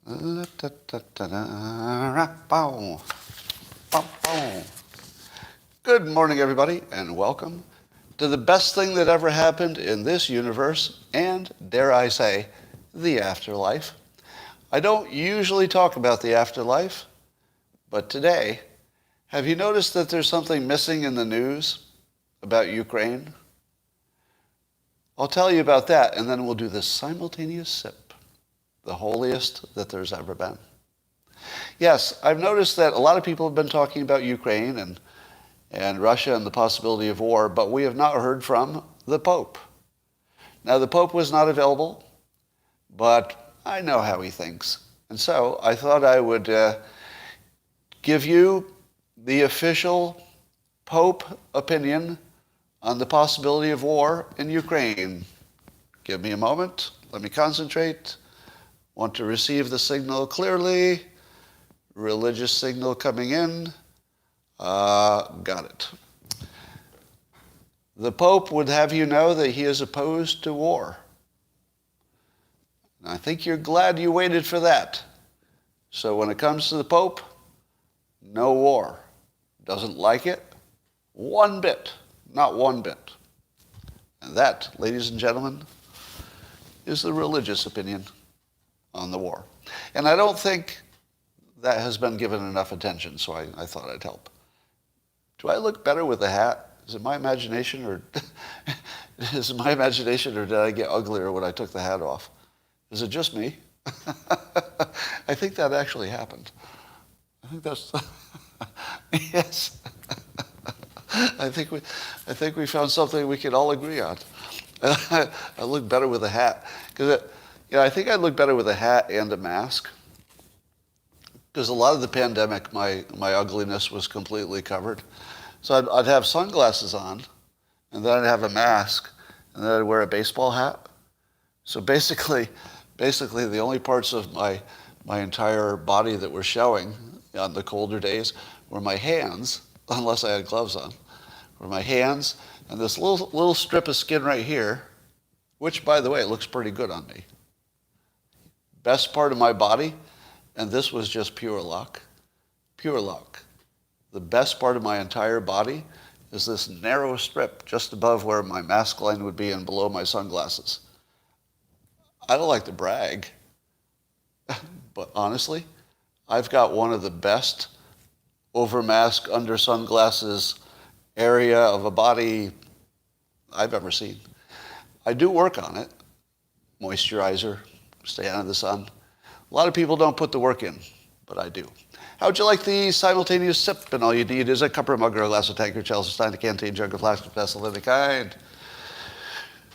Good morning, everybody, and welcome to the best thing that ever happened in this universe and, dare I say, the afterlife. I don't usually talk about the afterlife, but today, have you noticed that there's something missing in the news about Ukraine? I'll tell you about that, and then we'll do this simultaneous sip, the holiest that there's ever been. Yes, I've noticed that a lot of people have been talking about Ukraine and Russia and the possibility of war, but we have not heard from the Pope. Now, the Pope was not available, but I know how he thinks. And so I thought I would give you the official Pope opinion on the possibility of war in Ukraine. Give me a moment. Let me concentrate. Want to receive the signal clearly. Religious signal coming in. Got it. The Pope would have you know that he is opposed to war. And I think you're glad you waited for that. So when it comes to the Pope, no war. Doesn't like it? One bit. Not one bit. And that, ladies and gentlemen, is the religious opinion on the war. And I don't think that has been given enough attention, so I thought I'd help. Do I look better with a hat? Is it my imagination, or did I get uglier when I took the hat off? Is it just me? I think that actually happened. I think that's yes. I think we found something we can all agree on. I look better with a hat because I think I look better with a hat and a mask. Because a lot of the pandemic, my ugliness was completely covered. So I'd have sunglasses on, and then I'd have a mask, and then I'd wear a baseball hat. So basically the only parts of my entire body that were showing on the colder days were my hands, unless I had gloves on, were my hands, and this little strip of skin right here, which, by the way, looks pretty good on me. Best part of my body. And this was just pure luck. Pure luck. The best part of my entire body is this narrow strip just above where my mask line would be and below my sunglasses. I don't like to brag, but honestly, I've got one of the best over mask, under sunglasses area of a body I've ever seen. I do work on it. Moisturizer, stay out of the sun. A lot of people don't put the work in, but I do. How would you like the simultaneous sip? And all you need is a cup or mug or a glass of tank or chalice, stein, a canteen, jug, or flask, of vessel of any kind.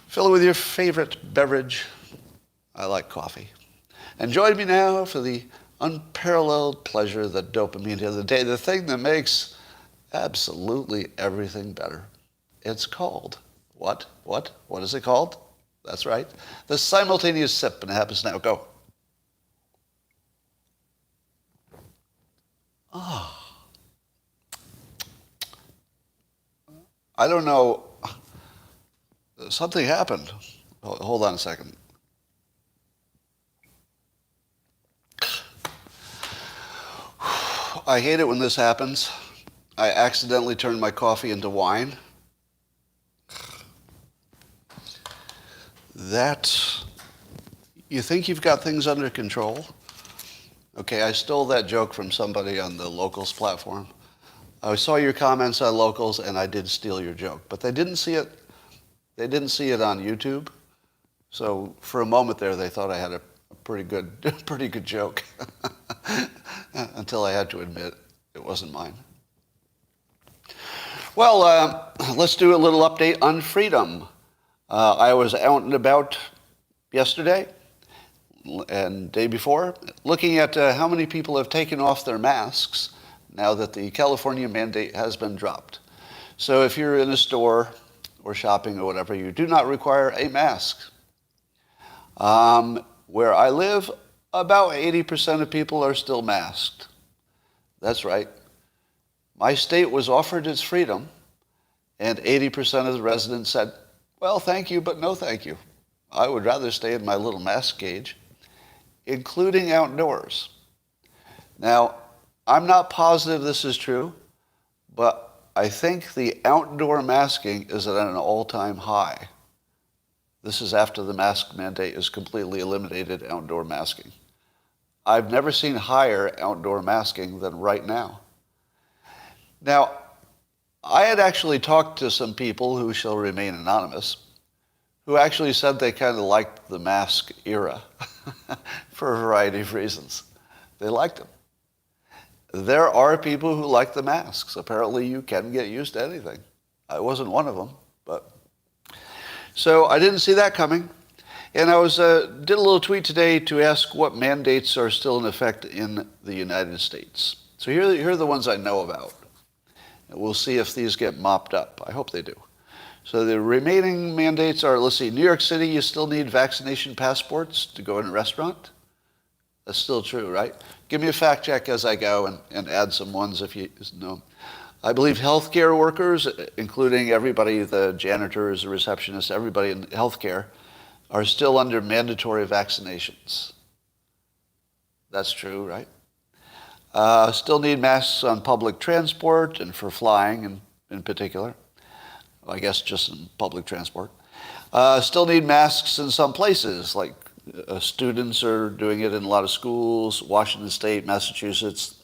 Fill it with your favorite beverage. I like coffee. And join me now for the unparalleled pleasure that dopamine of the day, the thing that makes absolutely everything better. It's called, what is it called? That's right, the simultaneous sip, and it happens now. Go. I don't know. Something happened. Hold on a second. I hate it when this happens. I accidentally turned my coffee into wine. You think you've got things under control? Okay, I stole that joke from somebody on the Locals platform. I saw your comments on Locals, and I did steal your joke. But they didn't see it. They didn't see it on YouTube. So for a moment there, they thought I had a pretty good joke. Until I had to admit it wasn't mine. Well, let's do a little update on freedom. I was out and about yesterday and day before, looking at how many people have taken off their masks now that the California mandate has been dropped. So if you're in a store or shopping or whatever, you do not require a mask. Where I live, about 80% of people are still masked. That's right. My state was offered its freedom, and 80% of the residents said, well, thank you, but no thank you. I would rather stay in my little mask cage. including outdoors. Now, I'm not positive this is true, but I think the outdoor masking is at an all-time high. This is after the mask mandate is completely eliminated, outdoor masking. I've never seen higher outdoor masking than right now. Now, I had actually talked to some people who shall remain anonymous, who actually said they kind of liked the mask era for a variety of reasons. They liked them. There are people who like the masks. Apparently you can get used to anything. I wasn't one of them, but... So I didn't see that coming. And I did a little tweet today to ask what mandates are still in effect in the United States. So here are the ones I know about. We'll see if these get mopped up. I hope they do. So the remaining mandates are, let's see, New York City, you still need vaccination passports to go in a restaurant. That's still true, right? Give me a fact check as I go and add some ones if you know. I believe healthcare workers, including everybody, the janitors, the receptionists, everybody in healthcare, are still under mandatory vaccinations. That's true, right? Still need masks on public transport and for flying in particular. I guess just in public transport. Still need masks in some places, like students are doing it in a lot of schools, Washington State, Massachusetts,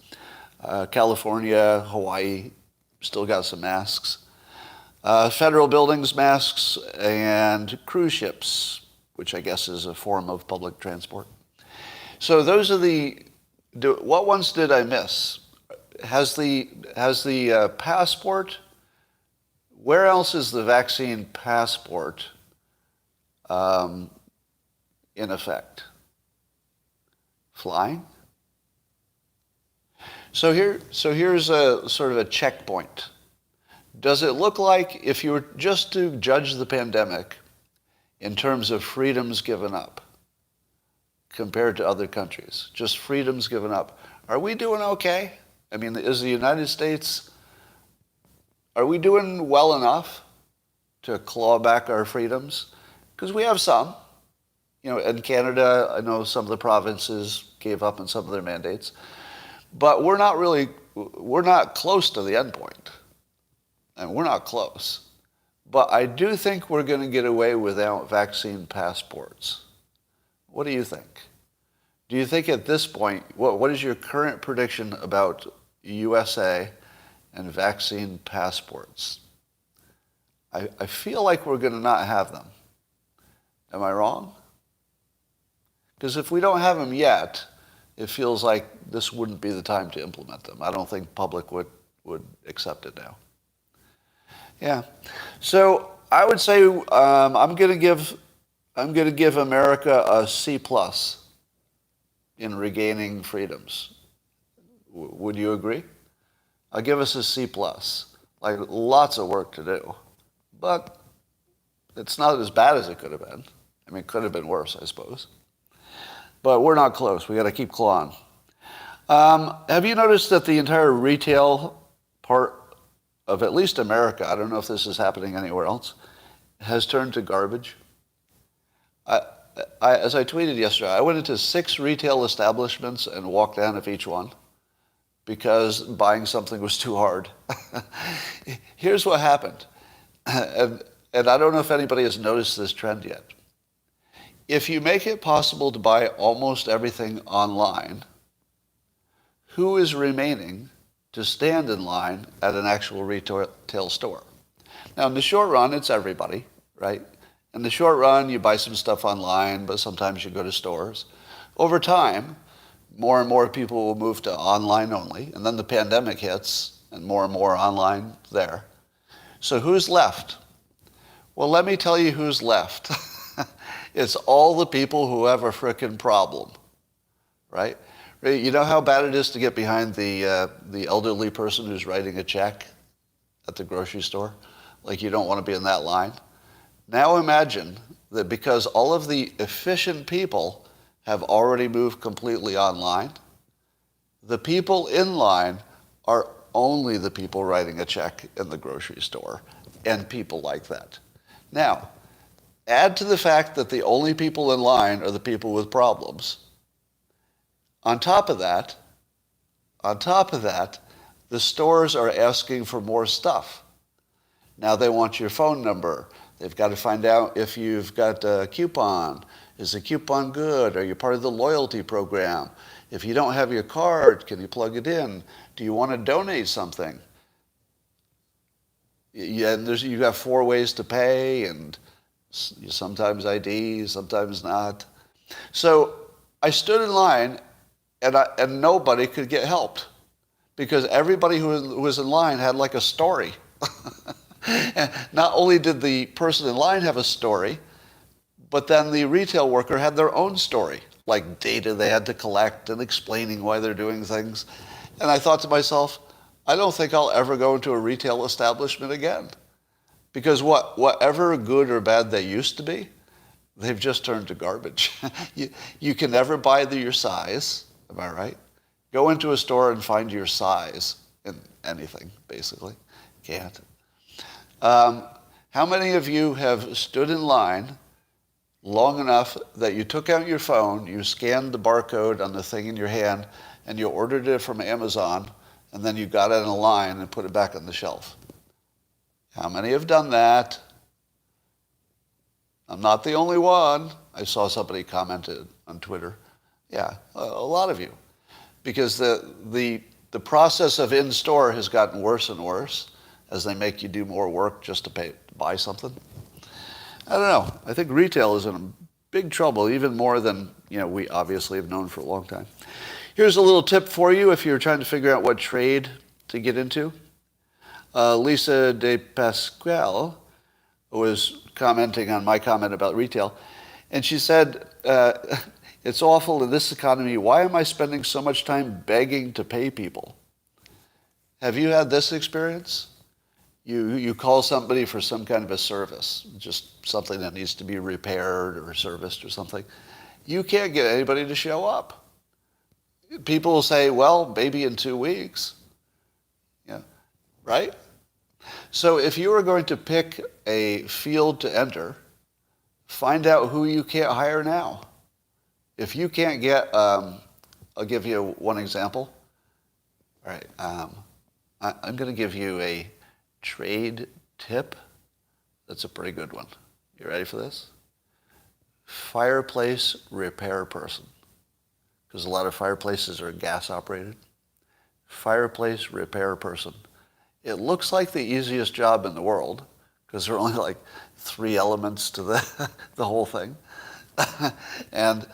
California, Hawaii, still got some masks. Federal buildings, masks, and cruise ships, which I guess is a form of public transport. So those are what ones did I miss? Has the passport, where else is the vaccine passport in effect? Flying? So here's a sort of a checkpoint. Does it look like, if you were just to judge the pandemic in terms of freedoms given up compared to other countries, just freedoms given up, are we doing okay? I mean, is the United States, are we doing well enough to claw back our freedoms? Because we have some. You know, in Canada, I know some of the provinces gave up on some of their mandates. But we're not close to the end point. And we're not close. But I do think we're going to get away without vaccine passports. What do you think? Do you think at this point, what is your current prediction about USA and vaccine passports? I feel like we're going to not have them. Am I wrong? Because if we don't have them yet, it feels like this wouldn't be the time to implement them. I don't think public would accept it now. Yeah. So I would say I'm going to give America a C+ in regaining freedoms. Would you agree? I'll give us a C+. Like, lots of work to do. But it's not as bad as it could have been. I mean, it could have been worse, I suppose. But we're not close. We got to keep clawing. Have you noticed that the entire retail part of at least America, I don't know if this is happening anywhere else, has turned to garbage? As I tweeted yesterday, I went into 6 retail establishments and walked out of each one because buying something was too hard. Here's what happened. And I don't know if anybody has noticed this trend yet. If you make it possible to buy almost everything online, who is remaining to stand in line at an actual retail store? Now, in the short run, it's everybody, right? In the short run, you buy some stuff online, but sometimes you go to stores. Over time, more and more people will move to online only, and then the pandemic hits, and more online there. So who's left? Well, let me tell you who's left. It's all the people who have a frickin' problem, right? You know how bad it is to get behind the elderly person who's writing a check at the grocery store? Like, you don't want to be in that line. Now imagine that because all of the efficient people have already moved completely online, the people in line are only the people writing a check in the grocery store and people like that. Now, add to the fact that the only people in line are the people with problems. On top of that, the stores are asking for more stuff. Now they want your phone number. They've got to find out if you've got a coupon. Is the coupon good? Are you part of the loyalty program? If you don't have your card, can you plug it in? Do you want to donate something? Yeah, and you got 4 ways to pay, and sometimes ID, sometimes not. So I stood in line, and nobody could get helped because everybody who was in line had like a story. And not only did the person in line have a story, but then the retail worker had their own story, like data they had to collect and explaining why they're doing things. And I thought to myself, I don't think I'll ever go into a retail establishment again. Because whatever good or bad they used to be, they've just turned to garbage. You can never buy your size, am I right? Go into a store and find your size in anything, basically. Can't. How many of you have stood in line long enough that you took out your phone, you scanned the barcode on the thing in your hand, and you ordered it from Amazon, and then you got it in a line and put it back on the shelf? How many have done that? I'm not the only one. I saw somebody commented on Twitter. Yeah, a lot of you. Because the process of in-store has gotten worse and worse as they make you do more work just to buy something. I don't know. I think retail is in big trouble, even more than we obviously have known for a long time. Here's a little tip for you if you're trying to figure out what trade to get into. Lisa De Pasquale was commenting on my comment about retail, and she said, it's awful in this economy. Why am I spending so much time begging to pay people? Have you had this experience? You call somebody for some kind of a service, just something that needs to be repaired or serviced or something. You can't get anybody to show up. People will say, well, maybe in 2 weeks. Yeah, right? So if you are going to pick a field to enter, find out who you can't hire now. If you can't get, I'll give you one example. All right, I'm going to give you a trade tip. That's a pretty good one. You ready for this? Fireplace repair person. Because a lot of fireplaces are gas operated. Fireplace repair person. It looks like the easiest job in the world because there are only like 3 elements to the whole thing. and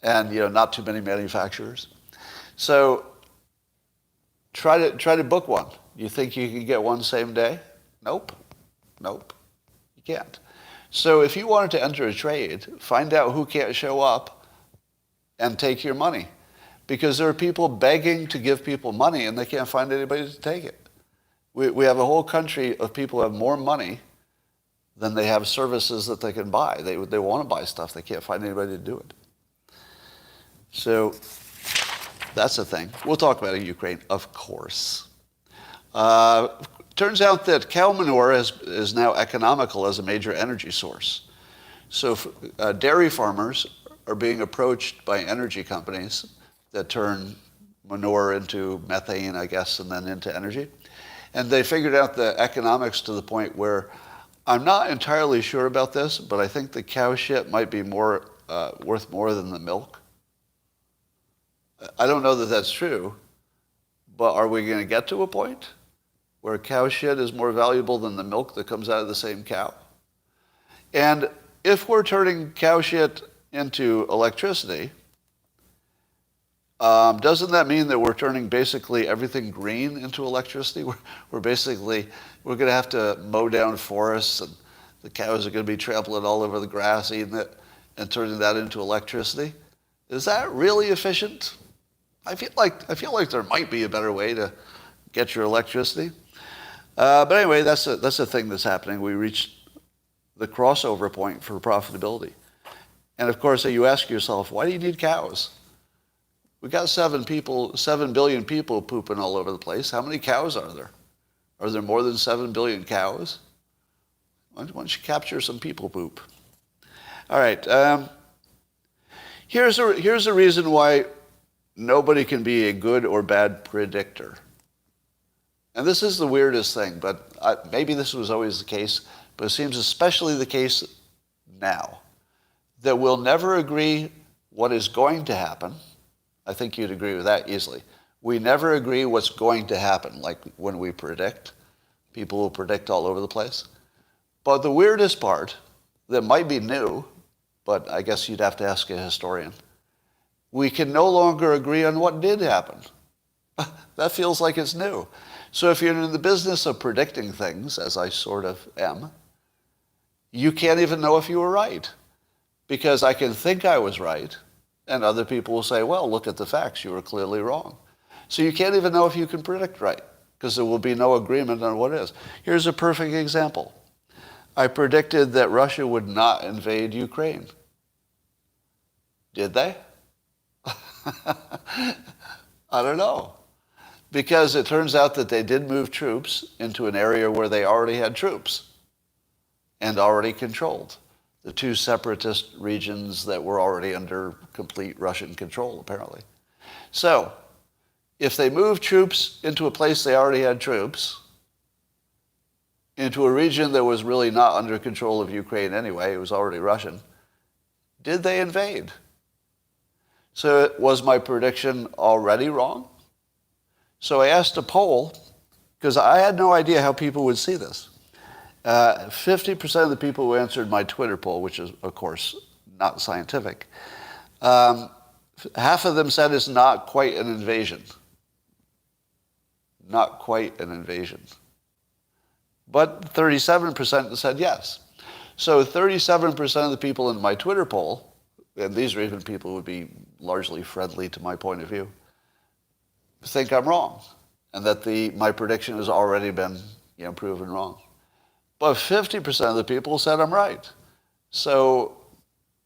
not too many manufacturers. So try to book one. You think you can get one same day? Nope. You can't. So if you wanted to enter a trade, find out who can't show up and take your money. Because there are people begging to give people money and they can't find anybody to take it. We have a whole country of people who have more money than they have services that they can buy. They want to buy stuff. They can't find anybody to do it. So that's the thing. We'll talk about it in Ukraine, of course. Turns out that cow manure is now economical as a major energy source. So dairy farmers are being approached by energy companies that turn manure into methane, I guess, and then into energy. And they figured out the economics to the point where I'm not entirely sure about this, but I think the cow shit might be worth more than the milk. I don't know that that's true, but are we going to get to a point where cow shit is more valuable than the milk that comes out of the same cow? And if we're turning cow shit into electricity, doesn't that mean that we're turning basically everything green into electricity? We're going to have to mow down forests, and the cows are going to be trampling all over the grass, eating it, and turning that into electricity. Is that really efficient? I feel like there might be a better way to get your electricity. But anyway, that's a thing that's happening. We reached the crossover point for profitability. And of course, you ask yourself, why do you need cows? We got 7 billion people pooping all over the place. How many cows are there? Are there more than 7 billion cows? Why don't you capture some people poop? All right. Here's a reason why nobody can be a good or bad predictor. And this is the weirdest thing, but maybe this was always the case, but it seems especially the case now, that we'll never agree what is going to happen. I think you'd agree with that easily. We never agree what's going to happen, like when we predict. People will predict all over the place. But the weirdest part, that might be new, but I guess you'd have to ask a historian, we can no longer agree on what did happen. That feels like it's new. So if you're in the business of predicting things, as I sort of am, you can't even know if you were right. Because I can think I was right, and other people will say, well, look at the facts, you were clearly wrong. So you can't even know if you can predict right, because there will be no agreement on what it is. Here's a perfect example. I predicted that Russia would not invade Ukraine. Did they? I don't know. Because it turns out that they did move troops into an area where they already had troops and already controlled. The two separatist regions that were already under complete Russian control, apparently. So, if they moved troops into a place they already had troops, into a region that was really not under control of Ukraine anyway, it was already Russian, did they invade? So was my prediction already wrong? So I asked a poll, because I had no idea how people would see this. 50% of the people who answered my Twitter poll, which is, of course, not scientific, half of them said it's not quite an invasion. Not quite an invasion. But 37% said yes. So 37% of the people in my Twitter poll, and these are even people who would be largely friendly to my point of view, think I'm wrong, and that my prediction has already been proven wrong. But 50% of the people said I'm right. So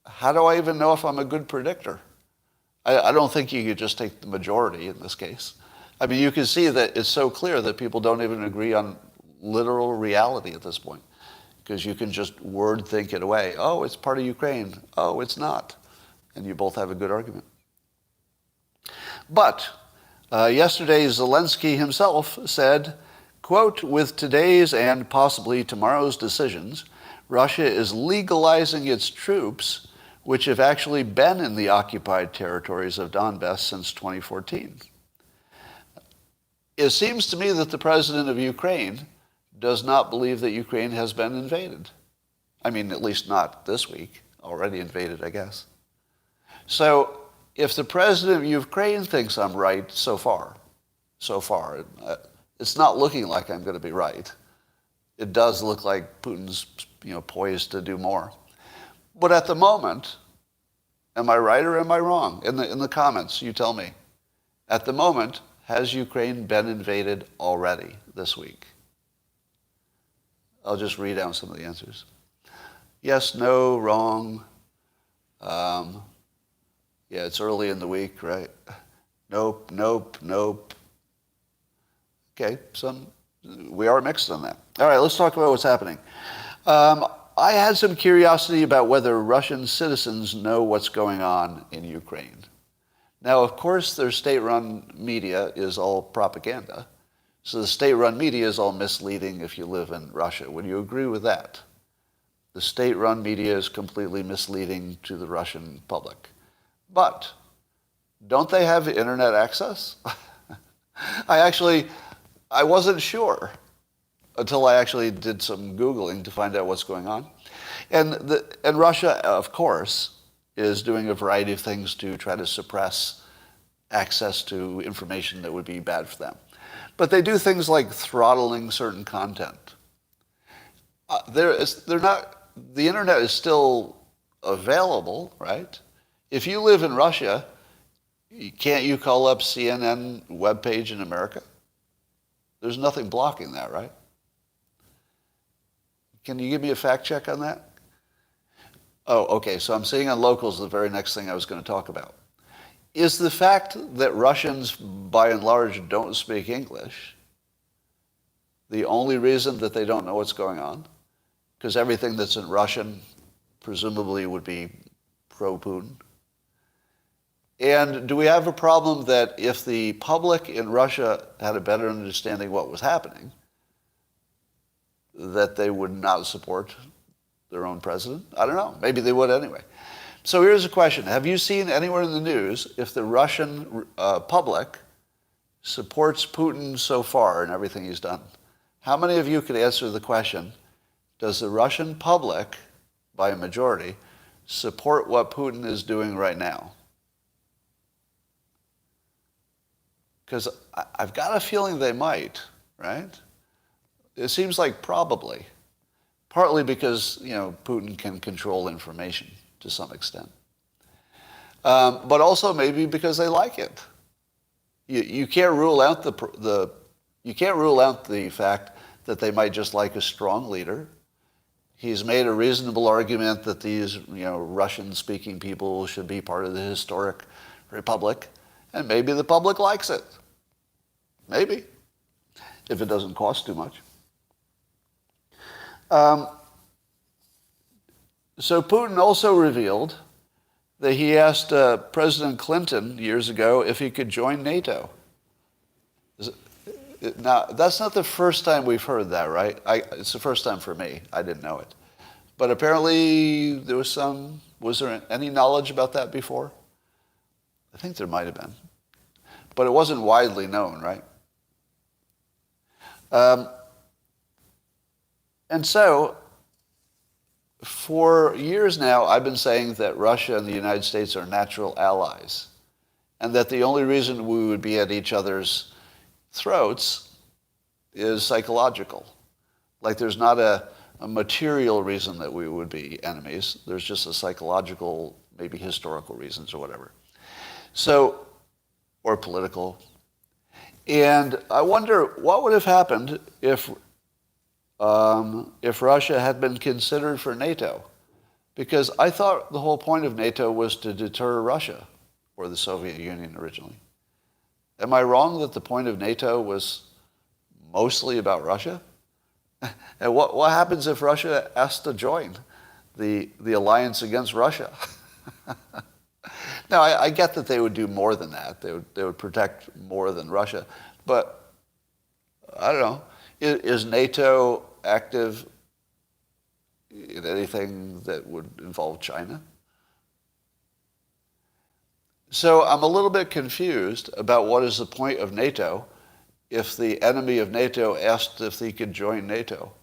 how do I even know if I'm a good predictor? I don't think you could just take the majority in this case. I mean, you can see that it's so clear that people don't even agree on literal reality at this point, because you can just word think it away. Oh, it's part of Ukraine. Oh, it's not. And you both have a good argument. But yesterday, Zelensky himself said, quote, with today's and possibly tomorrow's decisions, Russia is legalizing its troops, which have actually been in the occupied territories of Donbass since 2014. It seems to me that the president of Ukraine does not believe that Ukraine has been invaded. I mean, at least not this week. Already invaded, I guess. So if the president of Ukraine thinks I'm right so far, it's not looking like I'm going to be right. It does look like Putin's poised to do more. But at the moment, am I right or am I wrong? In the comments, you tell me. At the moment, has Ukraine been invaded already this week? I'll just read down some of the answers. Yes, no, wrong. Yeah, it's early in the week, right? Nope, nope, nope. Okay, we are mixed on that. All right, let's talk about what's happening. I had some curiosity about whether Russian citizens know what's going on in Ukraine. Now, of course, their state-run media is all propaganda. So the state-run media is all misleading if you live in Russia. Would you agree with that? The state-run media is completely misleading to the Russian public. But don't they have internet access? I wasn't sure until I actually did some Googling to find out what's going on. And Russia, of course, is doing a variety of things to try to suppress access to information that would be bad for them. But they do things like throttling certain content. The internet is still available, right? If you live in Russia, can't you call up CNN webpage in America? There's nothing blocking that, right? Can you give me a fact check on that? Oh, okay, so I'm seeing on Locals the very next thing I was going to talk about. Is the fact that Russians, by and large, don't speak English the only reason that they don't know what's going on? Because everything that's in Russian presumably would be pro-Putin. And do we have a problem that if the public in Russia had a better understanding of what was happening, that they would not support their own president? I don't know. Maybe they would anyway. So here's a question. Have you seen anywhere in the news if the Russian public supports Putin so far and everything he's done? How many of you could answer the question, does the Russian public, by a majority, support what Putin is doing right now? Because I've got a feeling they might, right? It seems like probably. Partly because, Putin can control information to some extent. But also maybe because they like it. You can't rule out you can't rule out the fact that they might just like a strong leader. He's made a reasonable argument that these, Russian-speaking people should be part of the historic republic, and maybe the public likes it. Maybe, if it doesn't cost too much. So Putin also revealed that he asked President Clinton years ago if he could join NATO. Now, that's not the first time we've heard that, right? It's the first time for me. I didn't know it. But apparently was there any knowledge about that before? I think there might have been. But it wasn't widely known, right? And so, for years now, I've been saying that Russia and the United States are natural allies, and that the only reason we would be at each other's throats is psychological. Like there's not a material reason that we would be enemies. There's just a psychological, maybe historical reasons or whatever. So, or political. And I wonder what would have happened if Russia had been considered for NATO. Because I thought the whole point of NATO was to deter Russia, or the Soviet Union originally. Am I wrong that the point of NATO was mostly about Russia? And what happens if Russia asks to join the alliance against Russia? Now, I get that they would do more than that. They would protect more than Russia. But, I don't know, is NATO active in anything that would involve China? So I'm a little bit confused about what is the point of NATO if the enemy of NATO asked if he could join NATO.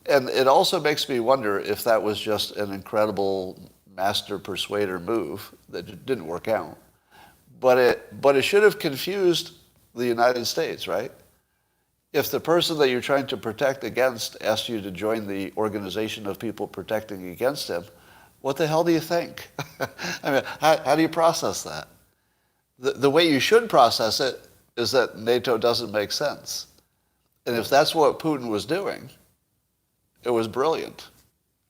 And it also makes me wonder if that was just an incredible master persuader move that didn't work out. But it should have confused the United States, right? If the person that you're trying to protect against asked you to join the organization of people protecting against him, what the hell do you think? I mean, how do you process that? The way you should process it is that NATO doesn't make sense. And if that's what Putin was doing, it was brilliant.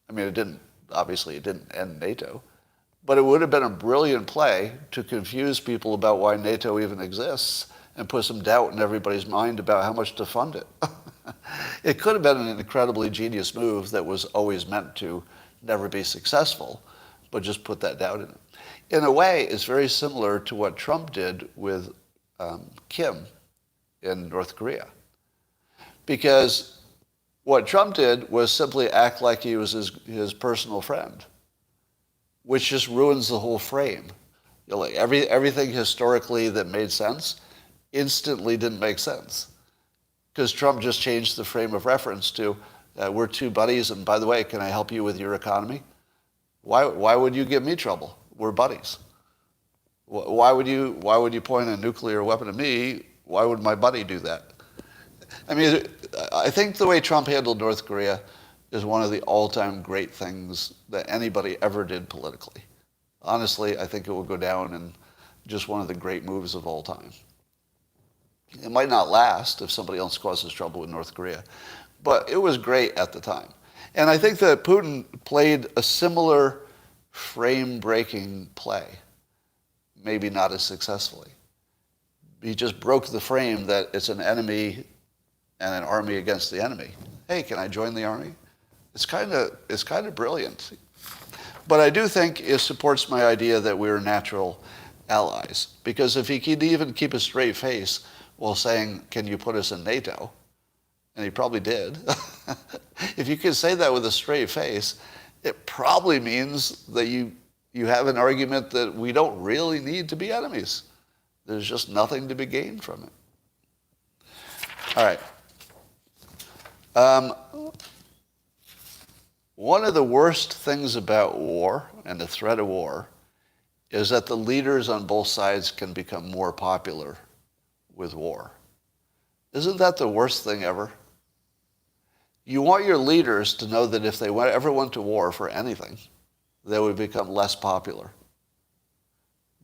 I mean, obviously it didn't end NATO, but it would have been a brilliant play to confuse people about why NATO even exists and put some doubt in everybody's mind about how much to fund it. It could have been an incredibly genius move that was always meant to never be successful, but just put that doubt in it. In a way, it's very similar to what Trump did with Kim in North Korea. Because what Trump did was simply act like he was his personal friend, which just ruins the whole frame. Like everything historically that made sense instantly didn't make sense. Because Trump just changed the frame of reference to, we're two buddies, and by the way, can I help you with your economy? Why would you give me trouble? We're buddies. Why would you point a nuclear weapon at me? Why would my buddy do that? I mean, I think the way Trump handled North Korea is one of the all-time great things that anybody ever did politically. Honestly, I think it will go down in just one of the great moves of all time. It might not last if somebody else causes trouble with North Korea, but it was great at the time. And I think that Putin played a similar frame-breaking play, maybe not as successfully. He just broke the frame that it's an enemy and an army against the enemy. Hey, can I join the army? It's kind of brilliant. But I do think it supports my idea that we're natural allies. Because if he could even keep a straight face while saying, can you put us in NATO? And he probably did. If you could say that with a straight face, it probably means that you have an argument that we don't really need to be enemies. There's just nothing to be gained from it. All right. One of the worst things about war and the threat of war is that the leaders on both sides can become more popular with war. Isn't that the worst thing ever? You want your leaders to know that if they ever went to war for anything, they would become less popular.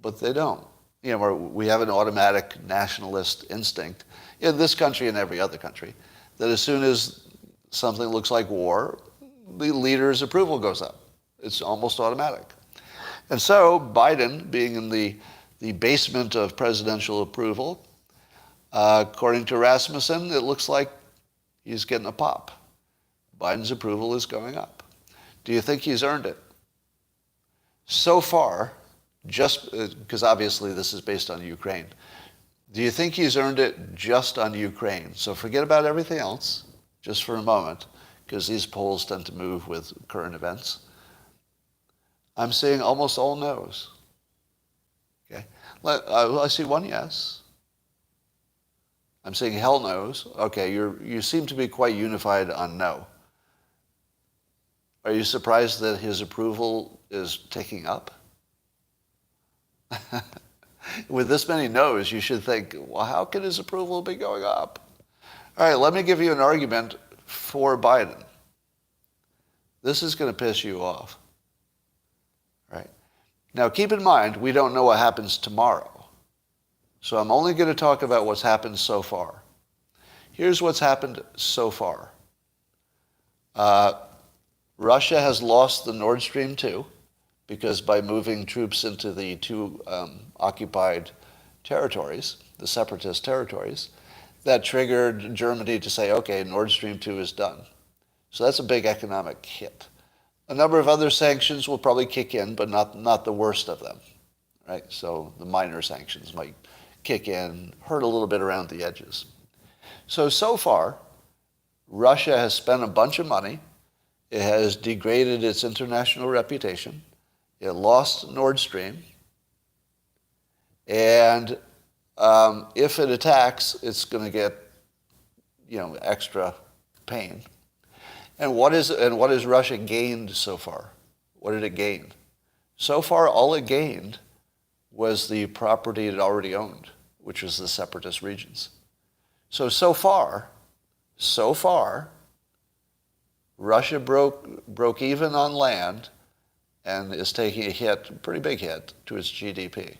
But they don't. You know, we have an automatic nationalist instinct in this country and every other country that as soon as something looks like war, the leader's approval goes up. It's almost automatic. And so Biden, being in the basement of presidential approval, according to Rasmussen, it looks like he's getting a pop. Biden's approval is going up. Do you think he's earned it? So far, just because obviously this is based on Ukraine, do you think he's earned it just on Ukraine? So forget about everything else, just for a moment, because these polls tend to move with current events. I'm seeing almost all no's. Okay, I see one yes. I'm seeing hell no's. Okay, you seem to be quite unified on no. Are you surprised that his approval is ticking up? With this many no's, you should think, well, how can his approval be going up? All right, let me give you an argument for Biden. This is going to piss you off. Right? Now, keep in mind, we don't know what happens tomorrow. So I'm only going to talk about what's happened so far. Here's what's happened so far. Russia has lost the Nord Stream 2 because by moving troops into the two occupied territories, the separatist territories, that triggered Germany to say, okay, Nord Stream 2 is done. So that's a big economic hit. A number of other sanctions will probably kick in, but not the worst of them, right? So the minor sanctions might kick in, hurt a little bit around the edges. So far, Russia has spent a bunch of money. It has degraded its international reputation. It lost Nord Stream. And if it attacks, it's going to get, extra pain. And what has Russia gained so far? What did it gain? So far, all it gained was the property it already owned, which was the separatist regions. So far, Russia broke even on land and is taking a hit, a pretty big hit, to its GDP.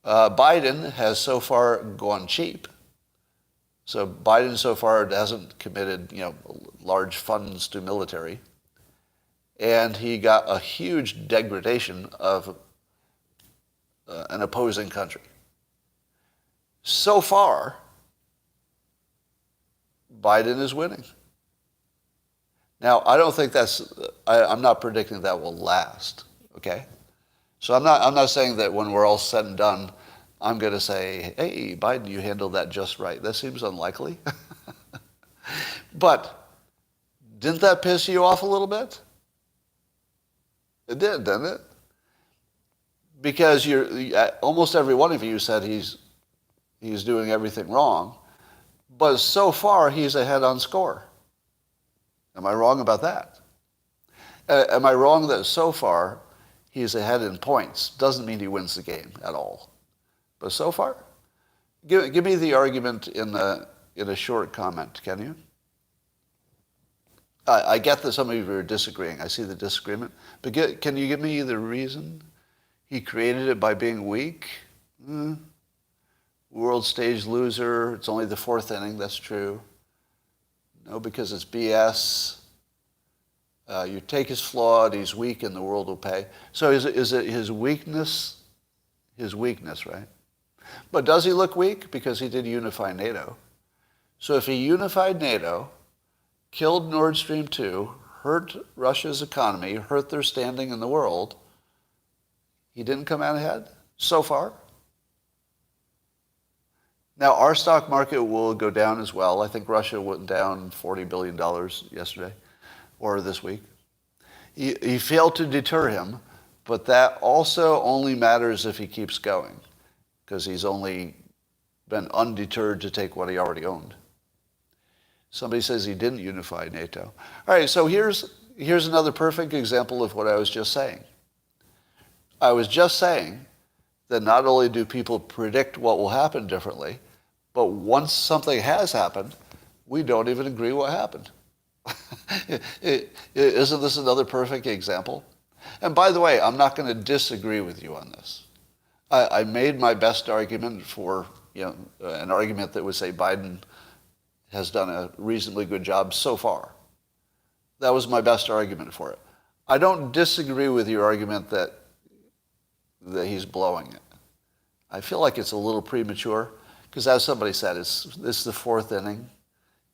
Biden has so far gone cheap. So Biden so far hasn't committed, large funds to military. And he got a huge degradation of an opposing country. So far, Biden is winning. Now, I don't think I'm not predicting that will last, okay? So I'm not saying that when we're all said and done, I'm going to say, hey, Biden, you handled that just right. That seems unlikely. But didn't that piss you off a little bit? It did, didn't it? Because almost every one of you said he's doing everything wrong, but so far he's ahead on score. Am I wrong about that? Am I wrong that so far he's ahead in points? Doesn't mean he wins the game at all. But so far, give me the argument in a short comment, can you? I get that some of you are disagreeing. I see the disagreement. But can you give me the reason? He created it by being weak? World stage loser. It's only the fourth inning. That's true. No, because it's BS. You take his flawed, he's weak, and the world will pay. So is it his weakness? His weakness, right? But does he look weak? Because he did unify NATO. So if he unified NATO, killed Nord Stream 2, hurt Russia's economy, hurt their standing in the world, He didn't come out ahead so far. Now, our stock market will go down as well. I think Russia went down $40 billion yesterday or this week. He failed to deter him, but that also only matters if he keeps going, because he's only been undeterred to take what he already owned. Somebody says he didn't unify NATO. All right, so here's another perfect example of what I was just saying. I was just saying that not only do people predict what will happen differently, but once something has happened, we don't even agree what happened. Isn't this another perfect example? And by the way, I'm not going to disagree with you on this. I made my best argument for, an argument that would say Biden has done a reasonably good job so far. That was my best argument for it. I don't disagree with your argument that he's blowing it. I feel like it's a little premature, because as somebody said, this is the fourth inning.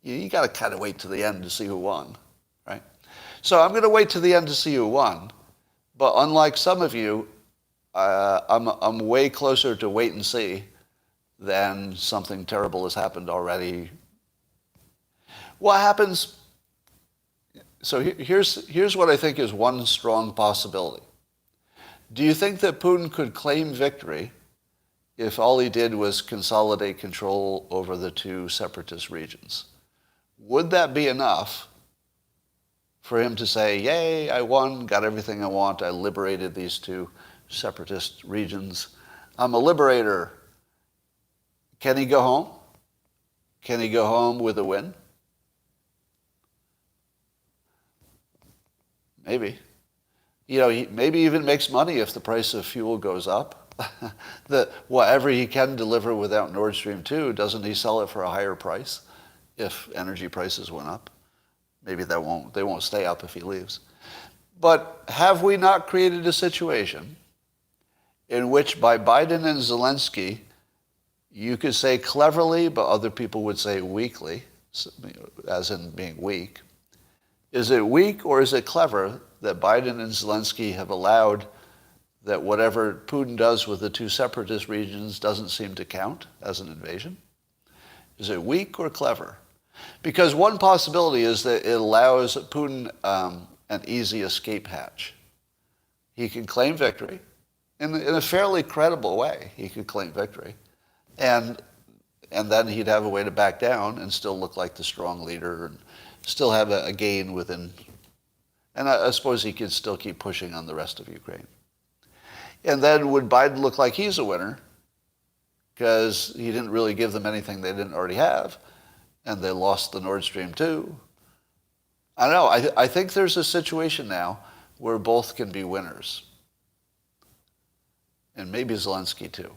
You got to kind of wait to the end to see who won, right? So I'm going to wait to the end to see who won. But unlike some of you, I'm way closer to wait and see than something terrible has happened already. What happens? So here's what I think is one strong possibility. Do you think that Putin could claim victory if all he did was consolidate control over the two separatist regions? Would that be enough for him to say, yay, I won, got everything I want, I liberated these two separatist regions, I'm a liberator? Can he go home? Can he go home with a win? Maybe. He maybe even makes money if the price of fuel goes up. Whatever he can deliver without Nord Stream 2, doesn't he sell it for a higher price if energy prices went up? Maybe they won't stay up if he leaves. But have we not created a situation in which by Biden and Zelensky, you could say cleverly, but other people would say weakly, as in being weak. Is it weak or is it clever that Biden and Zelensky have allowed that whatever Putin does with the two separatist regions doesn't seem to count as an invasion? Is it weak or clever? Because one possibility is that it allows Putin an easy escape hatch. He can claim victory in a fairly credible way. He could claim victory. And then he'd have a way to back down and still look like the strong leader and still have a gain within. And I suppose he could still keep pushing on the rest of Ukraine. And then would Biden look like he's a winner because he didn't really give them anything they didn't already have, and they lost the Nord Stream 2? I don't know. I think there's a situation now where both can be winners. And maybe Zelensky too.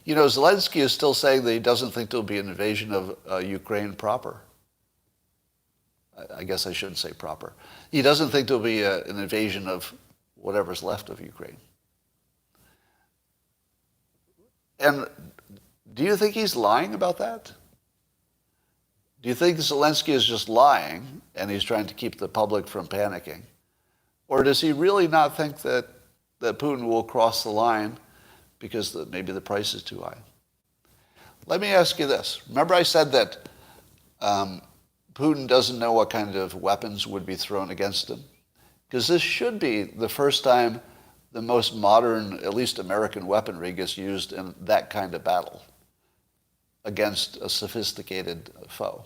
Zelensky is still saying that he doesn't think there'll be an invasion of Ukraine proper. I guess I shouldn't say proper. He doesn't think there'll be an invasion of whatever's left of Ukraine. And do you think he's lying about that? Do you think Zelensky is just lying and he's trying to keep the public from panicking? Or does he really not think that Putin will cross the line because maybe the price is too high? Let me ask you this. Remember I said that Putin doesn't know what kind of weapons would be thrown against him? Because this should be the first time the most modern, at least American weaponry gets used in that kind of battle against a sophisticated foe.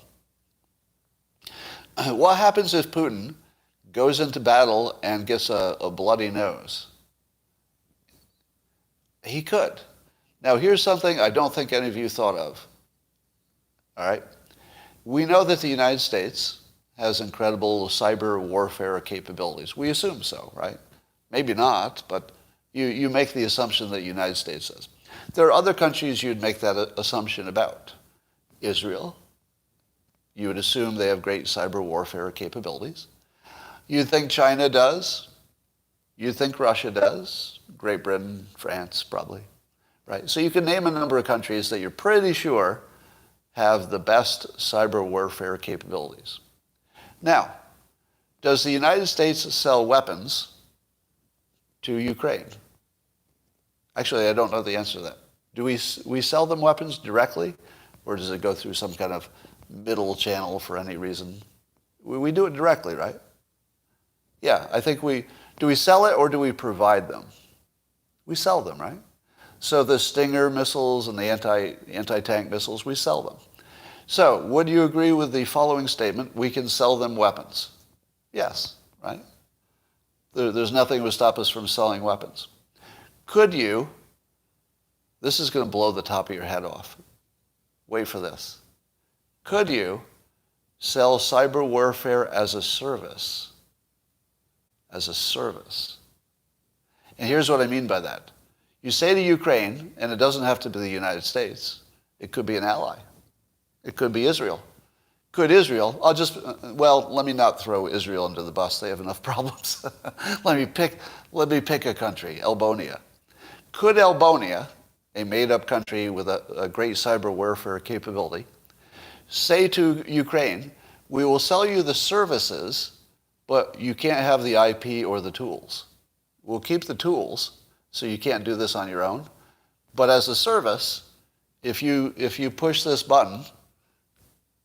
What happens if Putin goes into battle and gets a bloody nose? He could. Now, here's something I don't think any of you thought of. All right? We know that the United States has incredible cyber warfare capabilities. We assume so, right? Maybe not, but you make the assumption that the United States does. There are other countries you'd make that assumption about. Israel, you would assume they have great cyber warfare capabilities. You'd think China does. You'd think Russia does. Great Britain, France, probably, right? So you can name a number of countries that you're pretty sure have the best cyber warfare capabilities. Now, does the United States sell weapons to Ukraine? Actually, I don't know the answer to that. Do we sell them weapons directly, or does it go through some kind of middle channel for any reason? We do it directly, right? Yeah, I think do we sell it or do we provide them? We sell them, right? So the Stinger missiles and the anti-tank missiles, we sell them. So would you agree with the following statement? We can sell them weapons. Yes, right? There's nothing that would stop us from selling weapons. Could you, this is going to blow the top of your head off. Wait for this. Could you sell cyber warfare as a service? As a service. And here's what I mean by that. You say to Ukraine, and it doesn't have to be the United States. It could be an ally. It could be Israel. Could Israel, let me not throw Israel under the bus. They have enough problems. let me pick a country, Albonia. Could Albonia, a made-up country with a great cyber warfare capability, say to Ukraine, we will sell you the services, but you can't have the IP or the tools. We'll keep the tools, so you can't do this on your own. But as a service, if you push this button,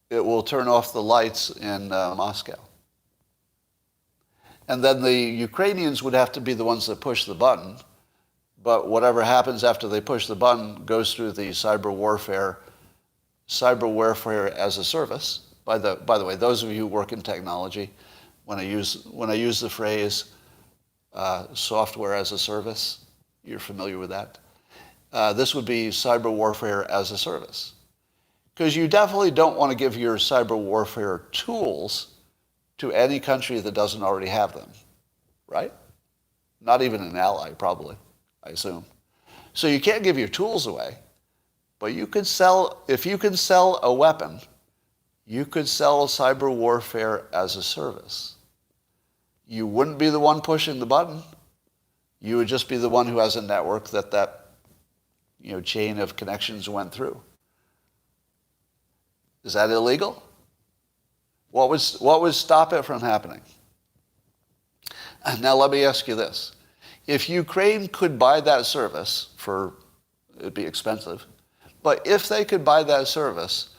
it will turn off the lights in Moscow. And then the Ukrainians would have to be the ones that push the button, but whatever happens after they push the button goes through the cyber warfare as a service. By the way, those of you who work in technology, when I use the phrase software as a service, you're familiar with that. This would be cyber warfare as a service. Because you definitely don't want to give your cyber warfare tools to any country that doesn't already have them, right? Not even an ally, probably, I assume. So you can't give your tools away, but you could sell, if you can sell a weapon, you could sell cyber warfare as a service. You wouldn't be the one pushing the button. You would just be the one who has a network that chain of connections went through. Is that illegal? What would stop it from happening? Now let me ask you this. If Ukraine could buy that service it'd be expensive, but if they could buy that service,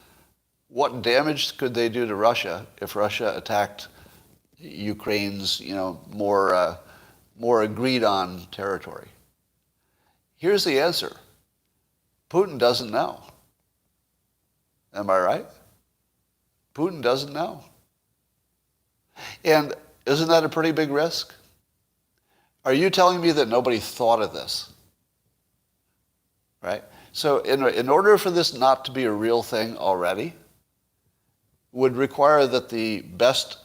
what damage could they do to Russia if Russia attacked Ukraine's, more agreed on territory? Here's the answer. Putin doesn't know. Am I right? Putin doesn't know. And isn't that a pretty big risk? Are you telling me that nobody thought of this? Right? So in order for this not to be a real thing already, would require that the best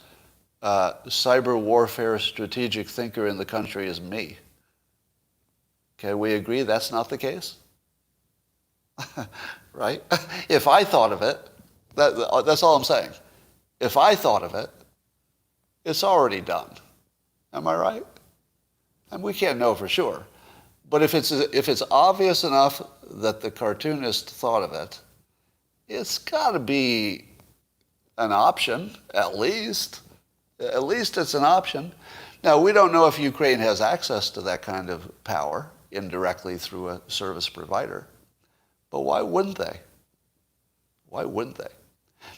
cyber warfare strategic thinker in the country is me. Okay, we agree that's not the case? Right? If I thought of it, that's all I'm saying. If I thought of it, it's already done. Am I right? And we can't know for sure. But if it's obvious enough that the cartoonist thought of it, it's got to be an option, at least. At least it's an option. Now, we don't know if Ukraine has access to that kind of power indirectly through a service provider. But why wouldn't they? Why wouldn't they?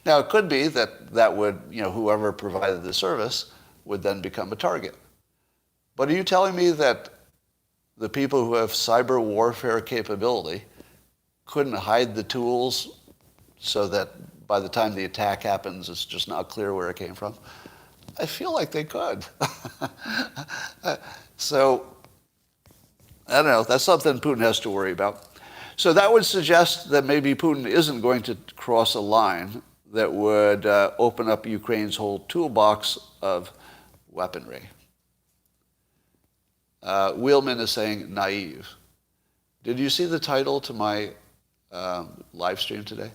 Now, it could be that would, whoever provided the service would then become a target. But are you telling me that the people who have cyber warfare capability couldn't hide the tools so that by the time the attack happens, it's just not clear where it came from? I feel like they could. So, I don't know. That's something Putin has to worry about. So that would suggest that maybe Putin isn't going to cross a line that would open up Ukraine's whole toolbox of weaponry. Wheelman is saying naive. Did you see the title to my live stream today?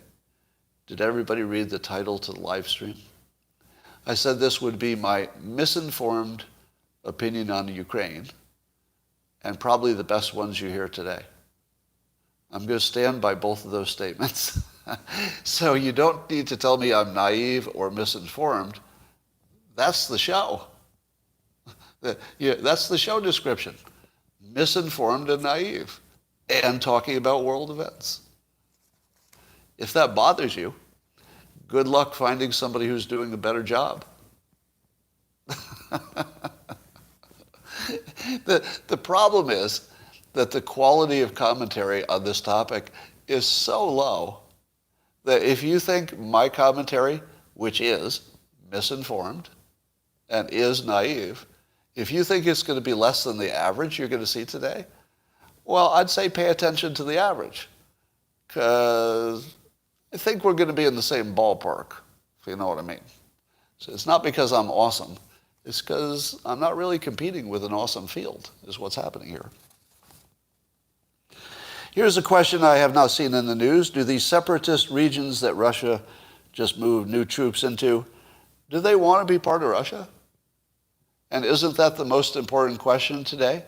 Did everybody read the title to the live stream? I said this would be my misinformed opinion on Ukraine, and probably the best ones you hear today. I'm going to stand by both of those statements. So you don't need to tell me I'm naive or misinformed. That's the show. That's the show description. Misinformed and naive. and talking about world events. If that bothers you, good luck finding somebody who's doing a better job. The problem is that the quality of commentary on this topic is so low that if you think my commentary, which is misinformed and is naive, if you think it's going to be less than the average you're going to see today, well, I'd say pay attention to the average, because I think we're going to be in the same ballpark, if you know what I mean. So it's not because I'm awesome. It's because I'm not really competing with an awesome field, is what's happening here. Here's a question I have not seen in the news. Do these separatist regions that Russia just moved new troops into, do they want to be part of Russia? And isn't that the most important question today?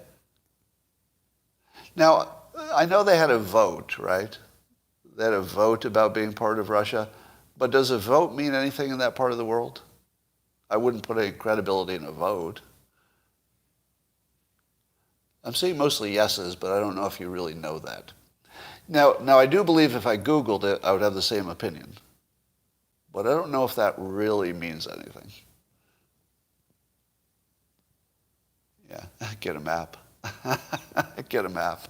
Now, I know they had a vote, right? They had a vote about being part of Russia. But does a vote mean anything in that part of the world? I wouldn't put any credibility in a vote. I'm seeing mostly yeses, but I don't know if you really know that. Now I do believe if I Googled it, I would have the same opinion. But I don't know if that really means anything. Yeah, get a map. Get a map.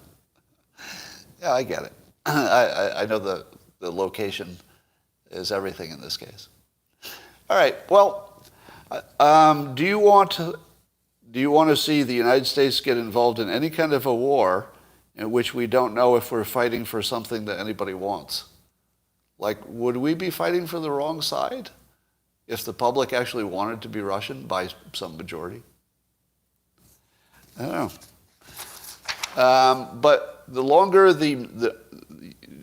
Yeah, I get it. I know the location is everything in this case. All right, well, do you want to see the United States get involved in any kind of a war in which we don't know if we're fighting for something that anybody wants? Like, would we be fighting for the wrong side if the public actually wanted to be Russian by some majority? I don't know. But the longer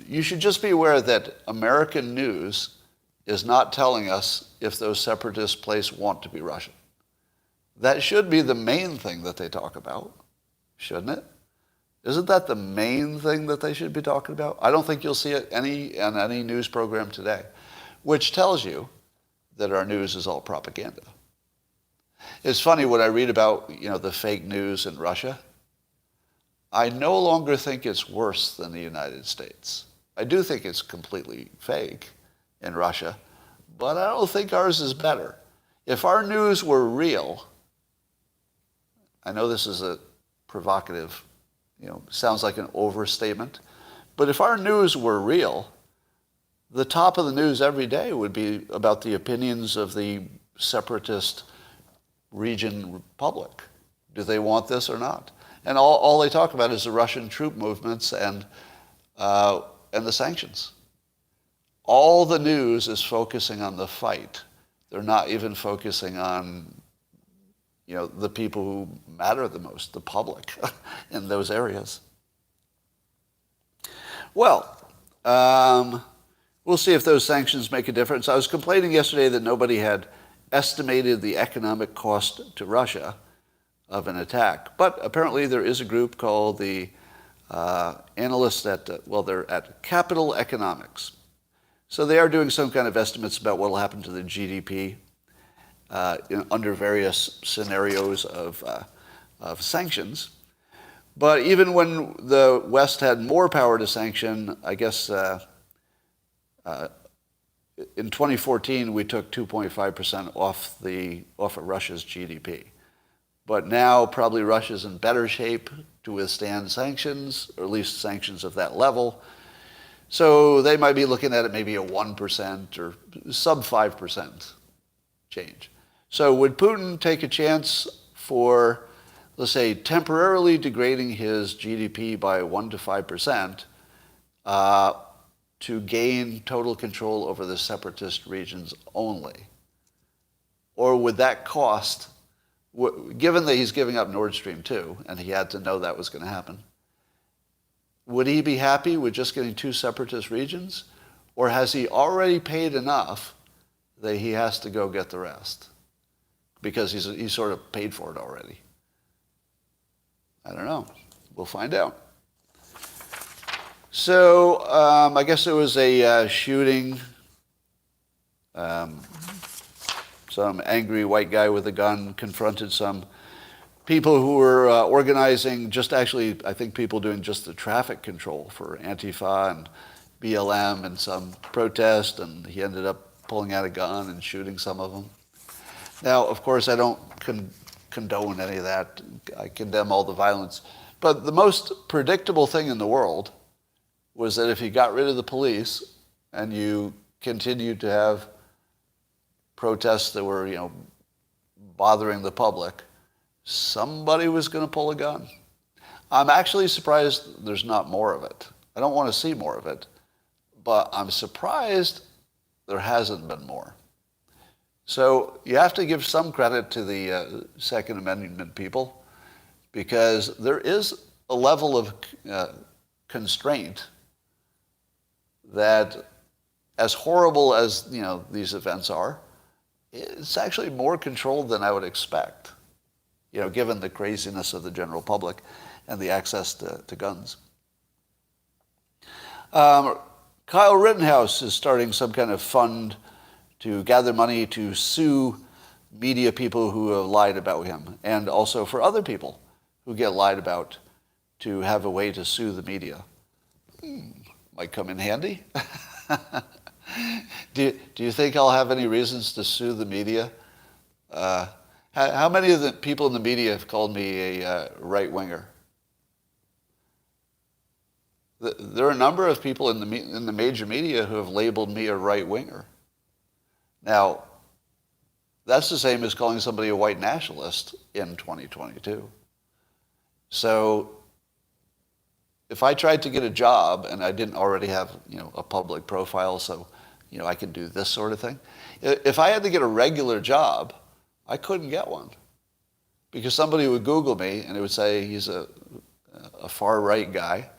you should just be aware that American news is not telling us if those separatist places want to be Russian. That should be the main thing that they talk about, shouldn't it? Isn't that the main thing that they should be talking about? I don't think you'll see it on any news program today, which tells you that our news is all propaganda. It's funny when I read about, the fake news in Russia. I no longer think it's worse than the United States. I do think it's completely fake in Russia, but I don't think ours is better. If our news were real, I know this is a provocative, sounds like an overstatement, but if our news were real, the top of the news every day would be about the opinions of the separatist region public. Do they want this or not? And all they talk about is the Russian troop movements and the sanctions. All the news is focusing on the fight. They're not even focusing on, the people who matter the most, the public in those areas. Well, we'll see if those sanctions make a difference. I was complaining yesterday that nobody had estimated the economic cost to Russia of an attack. But apparently there is a group called the analysts they're at Capital Economics. So they are doing some kind of estimates about what will happen to the GDP under various scenarios of sanctions. But even when the West had more power to sanction, I guess in 2014 we took 2.5% off of Russia's GDP. But now probably Russia's in better shape to withstand sanctions, or at least sanctions of that level. So they might be looking at it maybe a 1% or sub 5% change. So would Putin take a chance for, let's say, temporarily degrading his GDP by 1 to 5% to gain total control over the separatist regions only? Or would that cost, given that he's giving up Nord Stream 2, and he had to know that was going to happen, would he be happy with just getting 2 separatist regions? Or has he already paid enough that he has to go get the rest? Because he's sort of paid for it already. I don't know. We'll find out. So I guess there was a shooting. Some angry white guy with a gun confronted some people who were organizing, just actually, I think people doing just the traffic control for Antifa and BLM and some protest, and he ended up pulling out a gun and shooting some of them. Now, of course, I don't condone any of that. I condemn all the violence. But the most predictable thing in the world was that if you got rid of the police and you continued to have protests that were, bothering the public, somebody was going to pull a gun. I'm actually surprised there's not more of it. I don't want to see more of it, but I'm surprised there hasn't been more. So you have to give some credit to the Second Amendment people, because there is a level of constraint that, as horrible as these events are, it's actually more controlled than I would expect, given the craziness of the general public and the access to guns. Kyle Rittenhouse is starting some kind of fund to gather money to sue media people who have lied about him, and also for other people who get lied about, to have a way to sue the media. Might come in handy. Do you think I'll have any reasons to sue the media? How many of the people in the media have called me a right-winger? There are a number of people in the major media who have labeled me a right-winger. Now, that's the same as calling somebody a white nationalist in 2022. So if I tried to get a job and I didn't already have, a public profile, so, I could do this sort of thing. If I had to get a regular job, I couldn't get one, because somebody would Google me and it would say he's a far-right guy.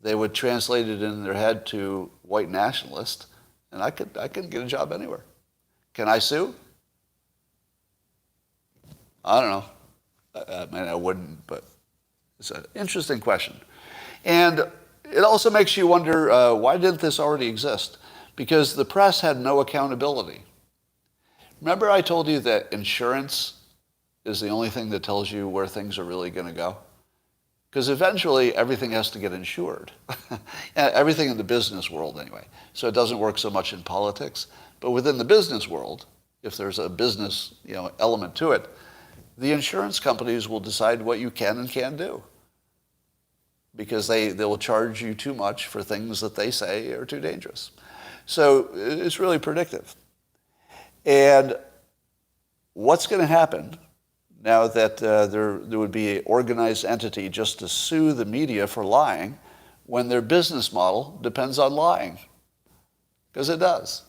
They would translate it in their head to white nationalist, and I couldn't get a job anywhere. Can I sue? I don't know. I wouldn't, but it's an interesting question. And it also makes you wonder, why didn't this already exist? Because the press had no accountability. Remember I told you that insurance is the only thing that tells you where things are really going to go? Because eventually everything has to get insured. Everything in the business world anyway. So it doesn't work so much in politics. But within the business world, if there's a business element to it, the insurance companies will decide what you can and can't do, because they will charge you too much for things that they say are too dangerous. So it's really predictive. And what's going to happen now that there would be an organized entity just to sue the media for lying, when their business model depends on lying? Because it does.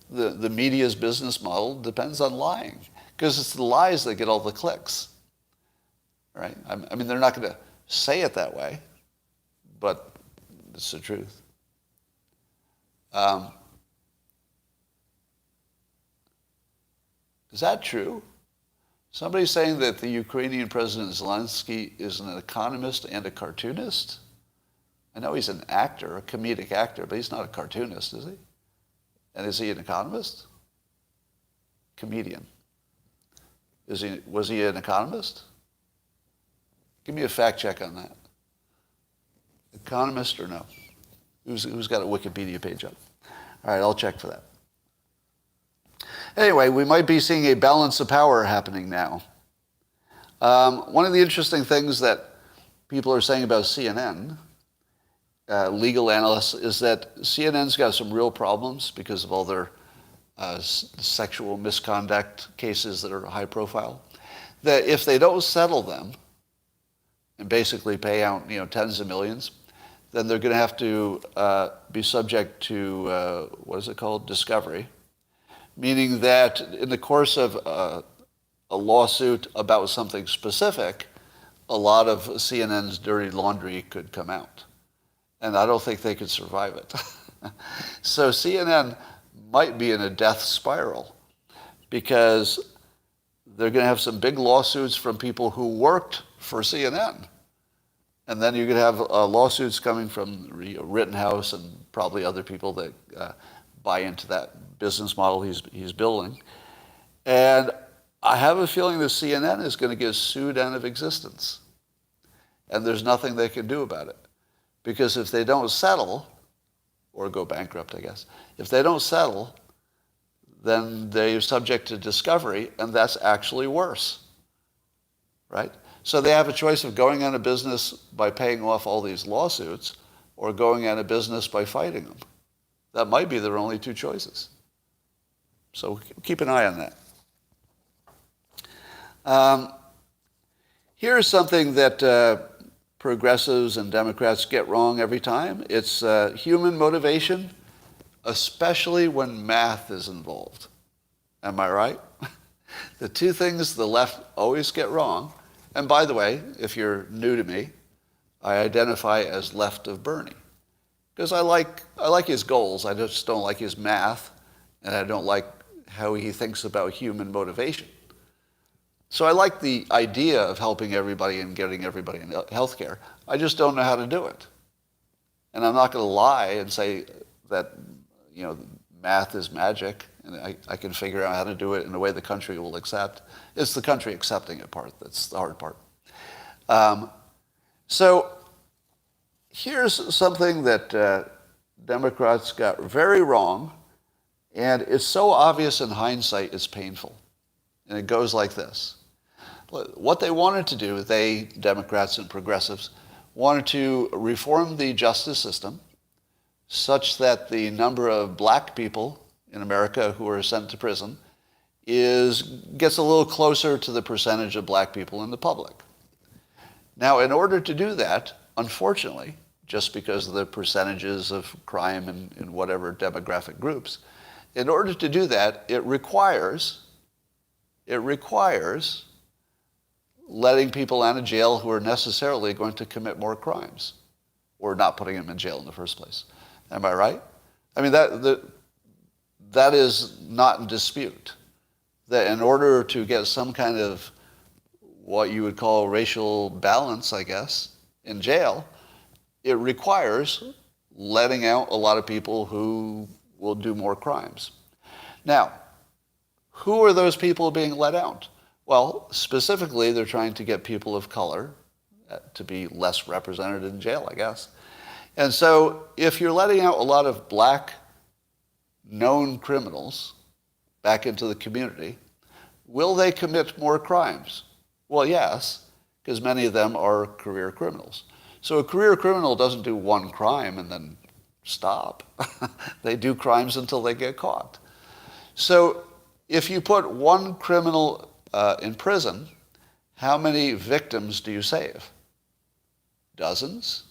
The media's business model depends on lying, because it's the lies that get all the clicks, right? I mean, they're not going to say it that way, but it's the truth. Is that true? Somebody's saying that the Ukrainian President Zelensky is an economist and a cartoonist? I know he's an actor, a comedic actor, but he's not a cartoonist, is he? And is he an economist? Comedian. Was he an economist? Give me a fact check on that. Economist or no? Who's got a Wikipedia page up? All right, I'll check for that. Anyway, we might be seeing a balance of power happening now. One of the interesting things that people are saying about CNN, legal analysts, is that CNN's got some real problems because of all their sexual misconduct cases that are high profile. That if they don't settle them and basically pay out tens of millions, then they're going to have to be subject to what is it called? Discovery. Meaning that in the course of a lawsuit about something specific, a lot of CNN's dirty laundry could come out. And I don't think they could survive it. So CNN might be in a death spiral, because they're going to have some big lawsuits from people who worked for CNN. And then you're going to have lawsuits coming from Rittenhouse and probably other people that buy into that business model he's building. And I have a feeling that CNN is going to get sued out of existence. And there's nothing they can do about it. Because if they don't settle, or go bankrupt, I guess, if they don't settle, then they're subject to discovery, and that's actually worse. Right? So they have a choice of going out of business by paying off all these lawsuits or going out of business by fighting them. That might be their only two choices. So keep an eye on that. Here's something that progressives and Democrats get wrong every time. It's human motivation, especially when math is involved. Am I right? The two things the left always get wrong, and by the way, if you're new to me, I identify as left of Bernie. Because I like his goals, I just don't like his math, and I don't like how he thinks about human motivation. So I like the idea of helping everybody and getting everybody in health care. I just don't know how to do it. And I'm not going to lie and say that, math is magic, and I can figure out how to do it in a way the country will accept. It's the country accepting it part that's the hard part. So here's something that Democrats got very wrong, and it's so obvious in hindsight it's painful. And it goes like this. What they wanted to do, Democrats and progressives, wanted to reform the justice system such that the number of black people in America who are sent to prison gets a little closer to the percentage of black people in the public. Now, in order to do that, unfortunately, just because of the percentages of crime in whatever demographic groups, in order to do that, it requires letting people out of jail who are necessarily going to commit more crimes, or not putting them in jail in the first place. Am I right? I mean, that is not in dispute. That in order to get some kind of what you would call racial balance, I guess, in jail, it requires letting out a lot of people who will do more crimes. Now, who are those people being let out? Well, specifically, they're trying to get people of color to be less represented in jail, I guess. And so if you're letting out a lot of black known criminals back into the community, will they commit more crimes? Well, yes, because many of them are career criminals. So a career criminal doesn't do one crime and then stop. They do crimes until they get caught. So if you put one criminal in prison, how many victims do you save? Dozens?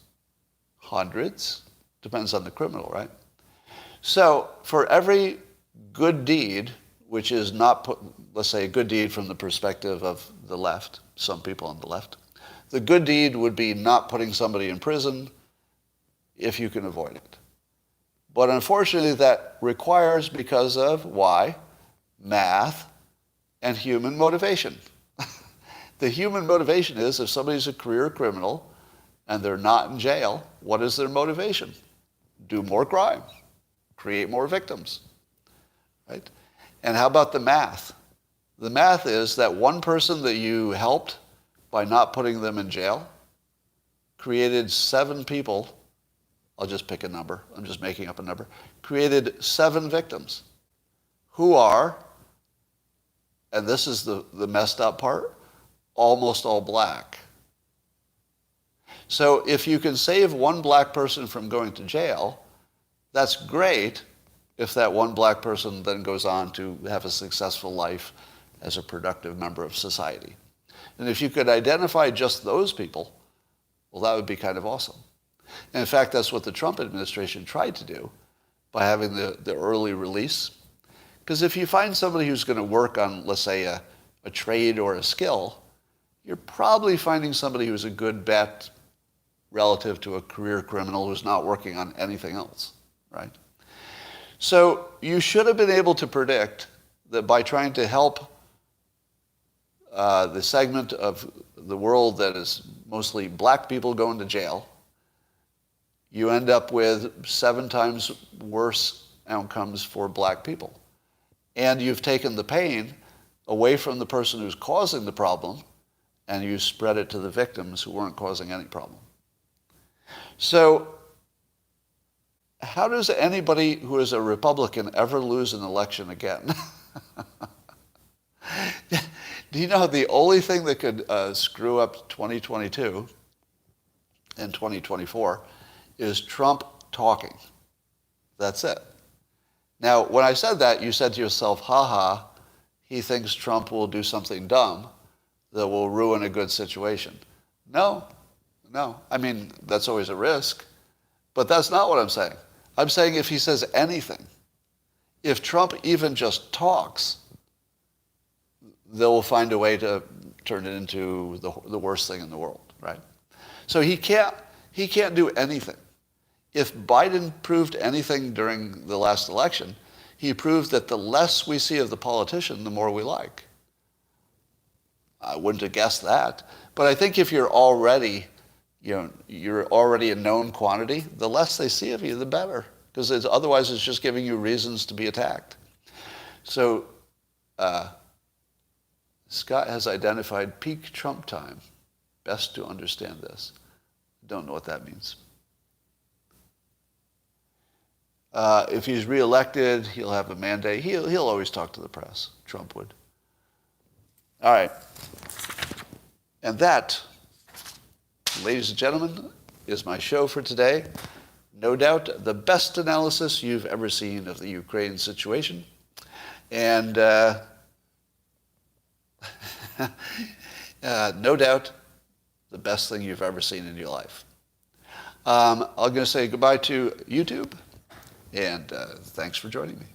Hundreds? Depends on the criminal, right? So for every good deed, which is not, let's say, a good deed from the perspective of the left, some people on the left, the good deed would be not putting somebody in prison if you can avoid it. But unfortunately, that requires, because of, why? Math and human motivation. The human motivation is, if somebody's a career criminal and they're not in jail, what is their motivation? Do more crime, create more victims, right? And how about the math? The math is that one person that you helped by not putting them in jail created 7 people, I'll just pick a number, I'm just making up a number, created 7 victims who are, and this is the messed up part, almost all black. So if you can save one black person from going to jail, that's great if that one black person then goes on to have a successful life as a productive member of society. And if you could identify just those people, well, that would be kind of awesome. And in fact, that's what the Trump administration tried to do by having the early release. Because if you find somebody who's going to work on, let's say, a trade or a skill, you're probably finding somebody who's a good bet relative to a career criminal who's not working on anything else, right? So you should have been able to predict that by trying to help the segment of the world that is mostly black people going to jail, you end up with 7 times worse outcomes for black people. And you've taken the pain away from the person who's causing the problem, and you spread it to the victims who weren't causing any problem. So how does anybody who is a Republican ever lose an election again? Do you know the only thing that could screw up 2022 and 2024 is Trump talking? That's it. Now, when I said that, you said to yourself, ha, he thinks Trump will do something dumb that will ruin a good situation. No. I mean, that's always a risk. But that's not what I'm saying. I'm saying if he says anything, if Trump even just talks, they will find a way to turn it into the worst thing in the world, right? So he can't do anything. If Biden proved anything during the last election, he proved that the less we see of the politician, the more we like. I wouldn't have guessed that. But I think if you're already a known quantity, the less they see of you, the better. Because otherwise it's just giving you reasons to be attacked. So Scott has identified peak Trump time. Best to understand this. Don't know what that means. If he's reelected, he'll have a mandate. He'll always talk to the press. Trump would. All right. And that, ladies and gentlemen, is my show for today. No doubt the best analysis you've ever seen of the Ukraine situation. And no doubt the best thing you've ever seen in your life. I'm going to say goodbye to YouTube, and thanks for joining me.